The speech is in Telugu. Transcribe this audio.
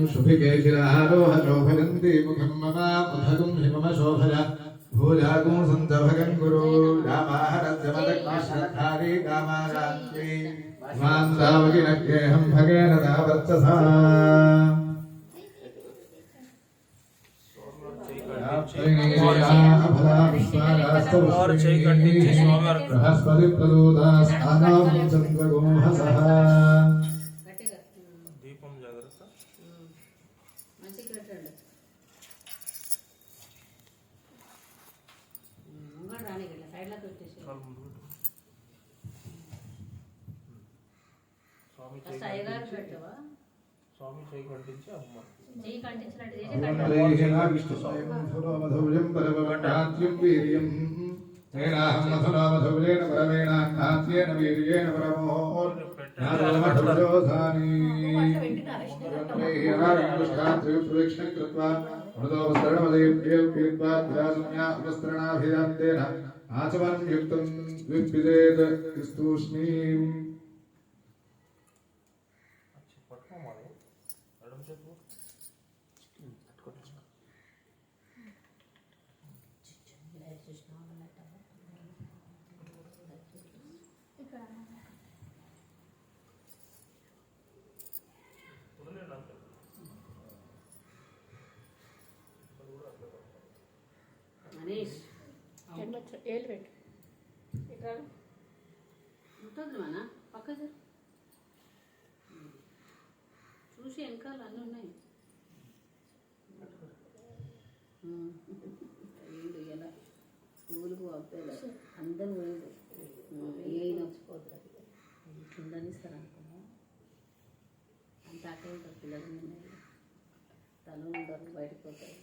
शुभिकेशिरारोह शोभयन्ति मुखं मम मुखगुं हिमम शोभय भूजागुं सन्तभगं गुरु रामाहरद्यमदग्निश्रद्धारी कामारात्री मां दावकिनग्रेहं भगेन दावर्चसा बृहस्पति प्रदोदास्तानां चन्द्रगोहसः దీపం జాగ్రత్త మంచిగా కట్టండి ముంగడు రాని గట్ల సైడ్లోకి వచ్చేసి స్వామి ఫస్ట్ అయ్యగారు పెట్టవా స్వామి చేయి కంటించి అమ్మ చెయ్యి కంటించినట్టు చేసి तेनाहं मथुनामधुलेन परमेणान्नात्येन वीर्येण परमोर्नादोमठुजोधानि प्रदक्षिणं कृत्वा मृदोपस्तरणमदेव्येत्वाभ्यासम्यापस्तरणाभिधान्तेन आचमनं युक्तं द्विविधेत् स्तूष्णीम् పట్టుకోమాలి ఎడమ చేతి మనీష్ ఏళ్ళు పెట్టు ఇట్లా ఉంటుంది మన పక్క చూసి వెనకాల అన్నీ ఉన్నాయి వీడు ఎలా స్కూల్కి పంపేది అందరూ పోయింది ఏ నచ్చిపోతుంది కిందనిస్తారు అనుకున్నా అంత అక్కడ ఉంటారు పిల్లలు తను ఉంటారు బయటకు పోతారు